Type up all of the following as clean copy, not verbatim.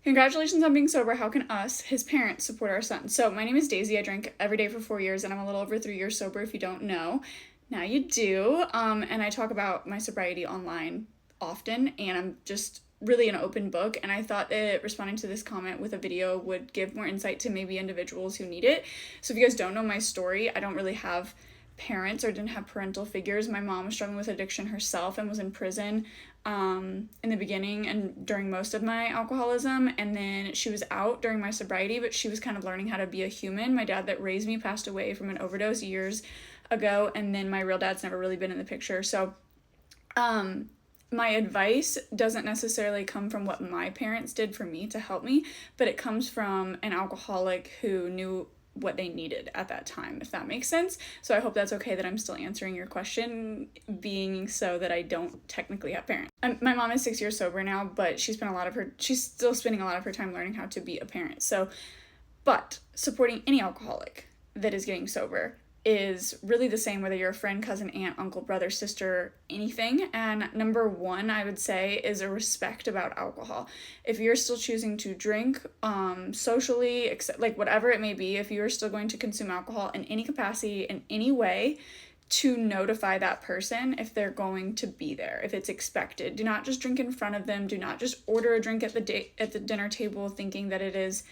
Congratulations on being sober. How can us, his parents, support our son? So, my name is Daisy. I drank every day for 4 years, and I'm a little over 3 years sober if you don't know. Now you do. And I talk about my sobriety online often, and I'm just really an open book. And I thought that responding to this comment with a video would give more insight to maybe individuals who need it. So, if you guys don't know my story, I don't really have parents or didn't have parental figures. My mom was struggling with addiction herself and was in prison in the beginning and during most of my alcoholism, and then she was out during my sobriety, but she was kind of learning how to be a human. My dad that raised me passed away from an overdose years ago, and then my real dad's never really been in the picture. So my advice doesn't necessarily come from what my parents did for me to help me, but it comes from an alcoholic who knew what they needed at that time, if that makes sense. So I hope that's okay that I'm still answering your question, being so that I don't technically have parents. My mom is 6 years sober now, but she's still spending a lot of her time learning how to be a parent. So, but supporting any alcoholic that is getting sober is really the same whether you're a friend, cousin, aunt, uncle, brother, sister, anything. And number one, I would say, is a respect about alcohol. If you're still choosing to drink socially, like whatever it may be, if you're still going to consume alcohol in any capacity, in any way, to notify that person if they're going to be there, if it's expected. Do not just drink in front of them. Do not just order a drink at the dinner table thinking that it is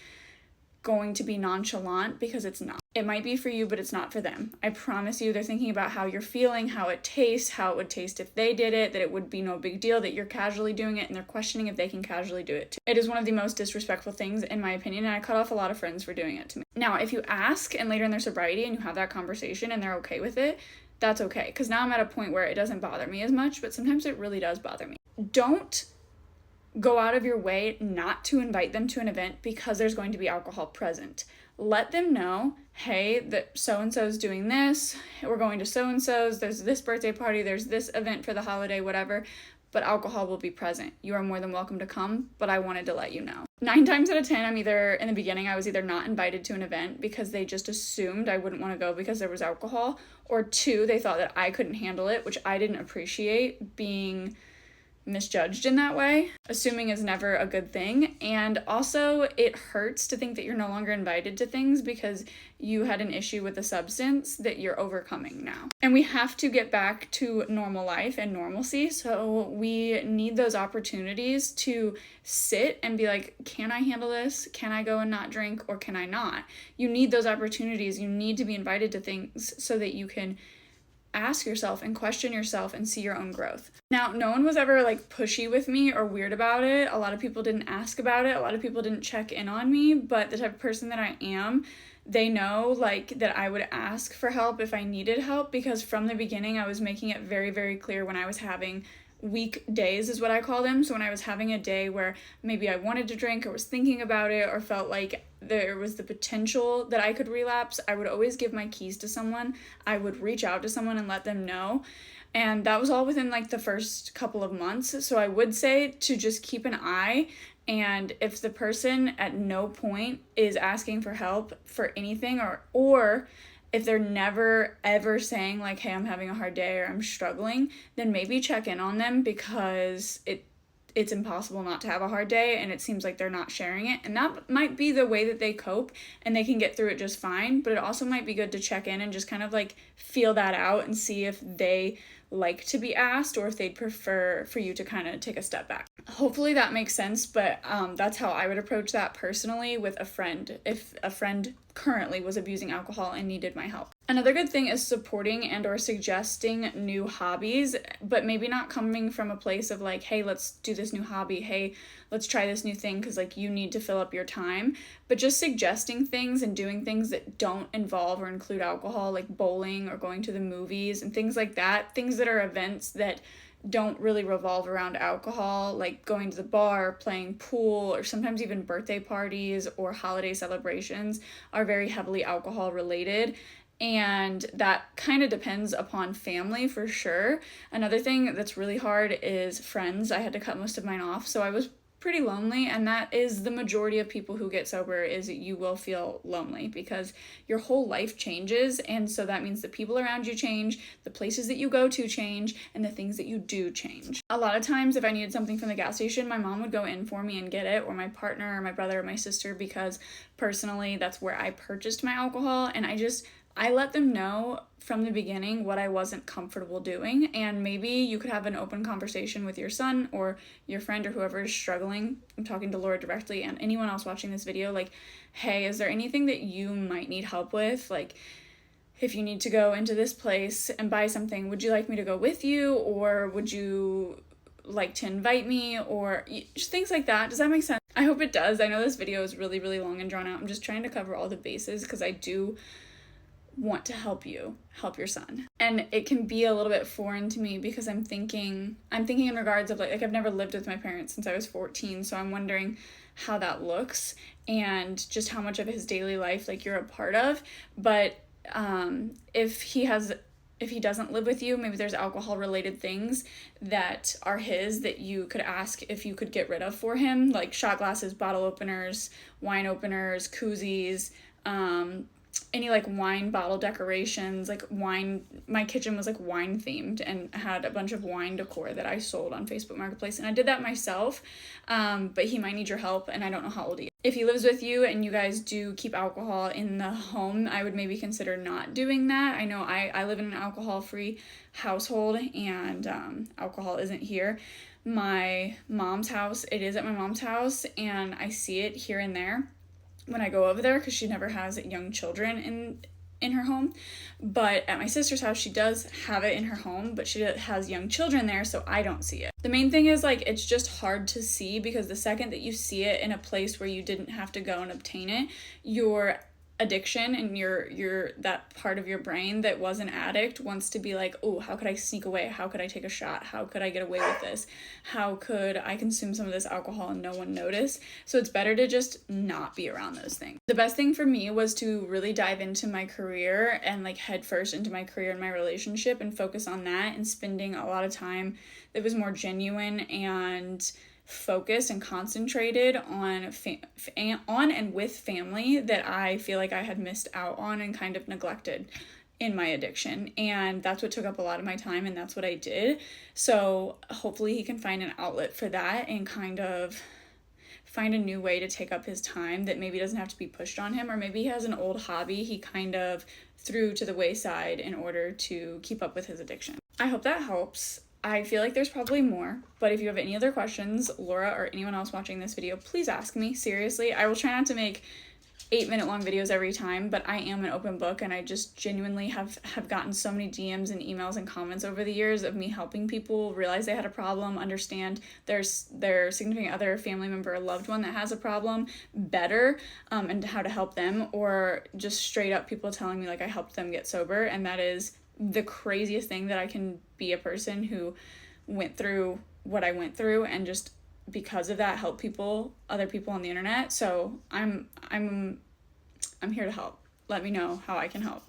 going to be nonchalant, because it's not. It might be for you, but it's not for them. I promise you, they're thinking about how you're feeling, how it tastes, how it would taste if they did it, that it would be no big deal, that you're casually doing it, and they're questioning if they can casually do it too. It is one of the most disrespectful things, in my opinion, and I cut off a lot of friends for doing it to me. Now, if you ask and later in their sobriety and you have that conversation and they're okay with it, that's okay, because now I'm at a point where it doesn't bother me as much, but sometimes it really does bother me. Don't go out of your way not to invite them to an event because there's going to be alcohol present. Let them know, hey, that so-and-so's doing this, we're going to so-and-so's, there's this birthday party, there's this event for the holiday, whatever, but alcohol will be present. You are more than welcome to come, but I wanted to let you know. 9 times out of 10, in the beginning, I was either not invited to an event because they just assumed I wouldn't want to go because there was alcohol, or 2, they thought that I couldn't handle it, which I didn't appreciate. Being misjudged in that way. Assuming is never a good thing, and also it hurts to think that you're no longer invited to things because you had an issue with a substance that you're overcoming now. And we have to get back to normal life and normalcy, so we need those opportunities to sit and be like, can I handle this? Can I go and not drink, or can I not? You need those opportunities. You need to be invited to things so that you can ask yourself and question yourself and see your own growth. Now, no one was ever like pushy with me or weird about it. A lot of people didn't ask about it. A lot of people didn't check in on me, but the type of person that I am, they know like that I would ask for help if I needed help, because from the beginning I was making it very, very clear when I was having weak days, is what I call them. So when I was having a day where maybe I wanted to drink or was thinking about it or felt like there was the potential that I could relapse, I would always give my keys to someone. I would reach out to someone and let them know. And that was all within like the first couple of months. So I would say to just keep an eye, and if the person at no point is asking for help for anything, or if they're never ever saying like, hey, I'm having a hard day or I'm struggling, then maybe check in on them, because it's impossible not to have a hard day, and it seems like they're not sharing it. And that might be the way that they cope and they can get through it just fine, but it also might be good to check in and just kind of like feel that out and see if they like to be asked or if they'd prefer for you to kind of take a step back. Hopefully that makes sense, but that's how I would approach that personally with a friend, if a friend currently was abusing alcohol and needed my help. Another good thing is supporting and or suggesting new hobbies, but maybe not coming from a place of like, hey, let's do this new hobby, hey, let's try this new thing because like you need to fill up your time, but just suggesting things and doing things that don't involve or include alcohol, like bowling or going to the movies and things like that, things that are events that don't really revolve around alcohol, like going to the bar, playing pool, or sometimes even birthday parties or holiday celebrations are very heavily alcohol related. And that kind of depends upon family for sure. Another thing that's really hard is friends. I had to cut most of mine off. So I was pretty lonely, and that is the majority of people who get sober, is you will feel lonely because your whole life changes, and so that means the people around you change, the places that you go to change, and the things that you do change. A lot of times if I needed something from the gas station, my mom would go in for me and get it, or my partner or my brother or my sister, because personally that's where I purchased my alcohol, and I let them know from the beginning what I wasn't comfortable doing, and maybe you could have an open conversation with your son or your friend or whoever is struggling. I'm talking to Laura directly, and anyone else watching this video, like, hey, is there anything that you might need help with? Like, if you need to go into this place and buy something, would you like me to go with you, or would you like to invite me, or just things like that. Does that make sense? I hope it does. I know this video is really, really long and drawn out. I'm just trying to cover all the bases because I do want to help your son. And it can be a little bit foreign to me because I'm thinking in regards of like I've never lived with my parents since I was 14, so I'm wondering how that looks and just how much of his daily life like you're a part of. But if he doesn't live with you, maybe there's alcohol related things that are his that you could ask if you could get rid of for him, like shot glasses, bottle openers, wine openers, koozies, any like wine bottle decorations, like wine. My kitchen was like wine themed and had a bunch of wine decor that I sold on Facebook Marketplace, and I did that myself, but he might need your help, and I don't know how old he is. If he lives with you and you guys do keep alcohol in the home, I would maybe consider not doing that. I know I live in an alcohol-free household, and alcohol isn't here. My mom's house, it is at my mom's house, and I see it here and there when I go over there because she never has young children in her home. But at my sister's house, she does have it in her home, but she has young children there, so I don't see it. The main thing is like it's just hard to see because the second that you see it in a place where you didn't have to go and obtain it, your addiction and your that part of your brain that was an addict wants to be like, oh, how could I sneak away? How could I take a shot? How could I get away with this? How could I consume some of this alcohol and no one notice? So it's better to just not be around those things. The best thing for me was to really dive into my career and like head first into my career and my relationship and focus on that, and spending a lot of time that was more genuine and focused and concentrated on and with family that I feel like I had missed out on and kind of neglected in my addiction. And that's what took up a lot of my time, and that's what I did. So hopefully he can find an outlet for that and kind of find a new way to take up his time that maybe doesn't have to be pushed on him, or maybe he has an old hobby he kind of threw to the wayside in order to keep up with his addiction. I hope that helps. I feel like there's probably more, but if you have any other questions, Laura or anyone else watching this video, please ask me. Seriously, I will try not to make 8-minute long videos every time, but I am an open book, and I just genuinely have gotten so many DMs and emails and comments over the years of me helping people realize they had a problem, understand their significant other, family member, or loved one that has a problem better, and how to help them, or just straight up people telling me like I helped them get sober, and that is the craziest thing that I can be a person who went through what I went through and just because of that help other people on the internet. So I'm here to help. Let me know how I can help.